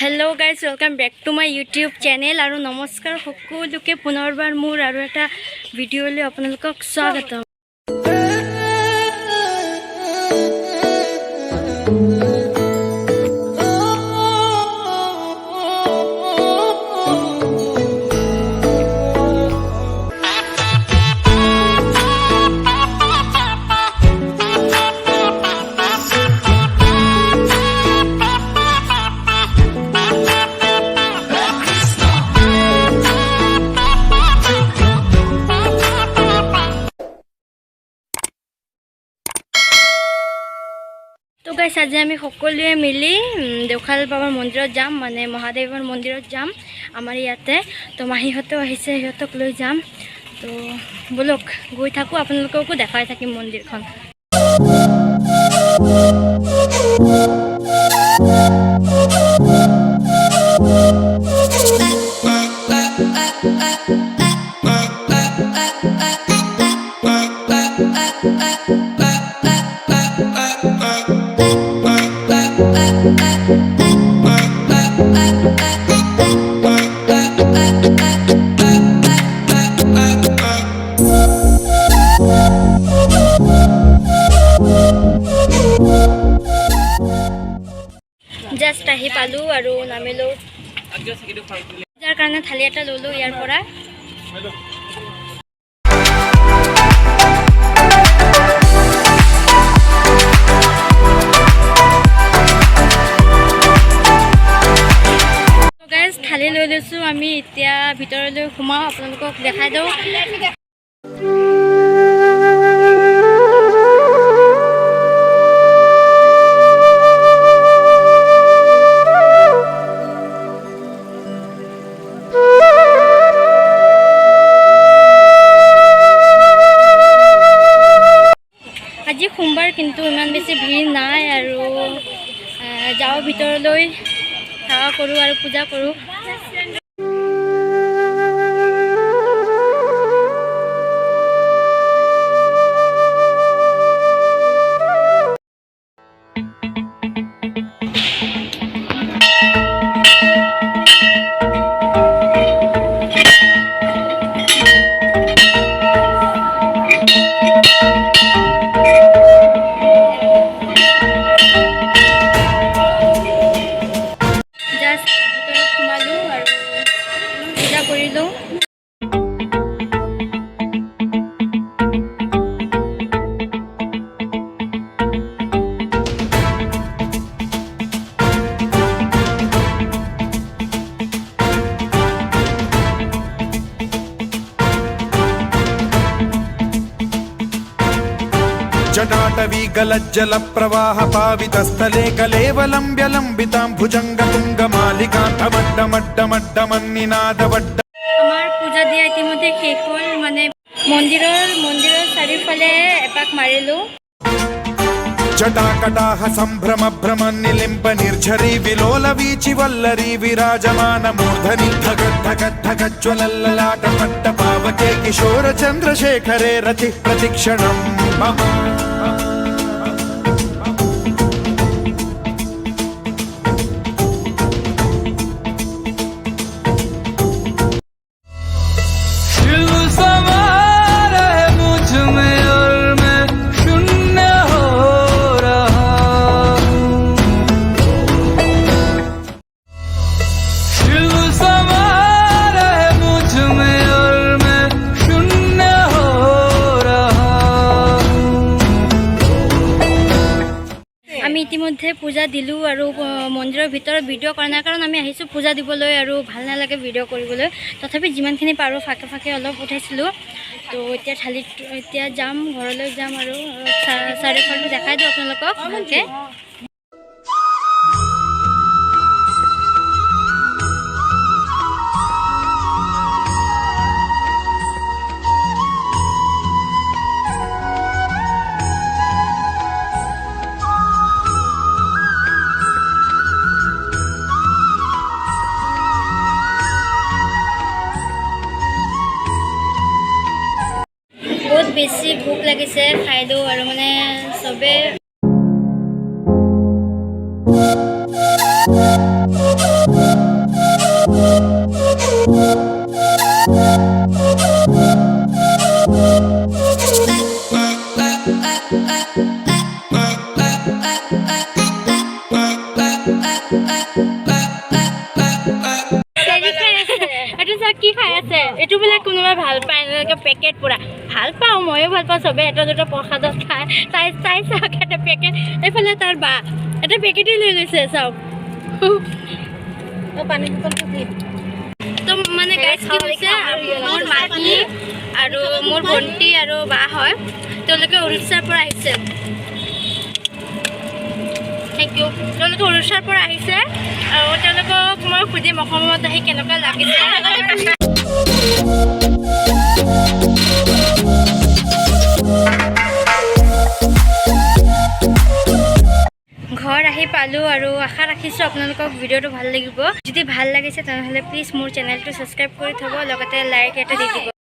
Hello guys welcome back to my YouTube channel और नमस्कार सकलोके पुनर्बार मोर और एटा भिडिओले आपनालोকক स्वागतम। तो गाइस आज आमी सकलोए मिली देवखाल बाबार मंदिर जाम माने महादेवर मंदिर जाम आमार इयाते। तो माहीहतेও আহিছে সিহঁতক লৈ যাম। तो बोलक गई थाको आपनालोकको देखाई থাকিম मन्दिरखन। जस्ट आহি पालू और नामिलो जार कारण थाली एटा ललो यार परा। तो गाइस थाली লৈ লৈছো আমি এতিয়া ভিতৰলৈ সোমাও আপোনালোকক দেখাই দিও। আজি সোমবাर किन्तु इमान बेसि भीड़ नाई और जाओ भितरলৈ सेवा करूँ और पूजा करूँ। जटाटवी गलज्जल प्रवाह पावित स्थले कलेवलंब्य लंबितां भुजंग तुंग मालिकां धमड्डमड्डमड्डमन्निनादवड्ड। आमार पूजा दिया इतिमध्ये शेष हल माने मंदिर चारिफाले एपाक मारिलो। जटाकटाह संभ्रम भ्रम निलिम्ब निर्झरी विलोल वीचि वल्लरी विराजमान मूर्धनि धगत् धगत् धगत् ज्वलल्ललाट पट्ट पावके किशोर चंद्रशेखरे रति प्रतिक्षणं मम। इतिमध्ये पूजा दिलू और मंदिर भर भिडिओ कर ना कारण आम पूजा दिबले और भल नालागे भिडिओ कर तथापि जिमानखिनि पारो फाके फाके अलप उठाइছিলোঁ। तो इतना थाली इतना जाम घर जाम और चारिफाले देखाई दिওঁ आपनालोকক भालके। बहुत बेसि भूक लगे खाई दो और माने सबे কোনোবাই ভাল পায় এনেকৈ পেকেট পূৰা ভাল পাওঁ ময়ো ভাল পাওঁ চবেই এটা দুটা প্ৰসাদত খায় তাই চাওক এটা পেকেট এইফালে তাৰ বা এটা পেকেটেই লৈ লৈছে চাওক পানী বটলটো দি তো মানে গাইজ কি হৈছে মোৰ মাহী আৰু মোৰ ভণ্টি আৰু বা হয় তেওঁলোকে উৰিষ্যাৰ পৰা আহিছে থেংক ইউ তেওঁলোকে উৰিষ্যাৰ পৰা আহিছে আৰু তেওঁলোকক মই সুধিম অসমত আহি কেনেকুৱা লাগিছে ঘৰ আহি পালোঁ আৰু আশা ৰাখিছোঁ আপোনালোকক ভিডিঅ'টো ভাল লাগিব যদি ভাল লাগিছে তেনেহ'লে প্লিজ মোৰ চেনেলটো ছাবস্ক্ৰাইব কৰি থ'ব লগতে লাইক এটা দি দিব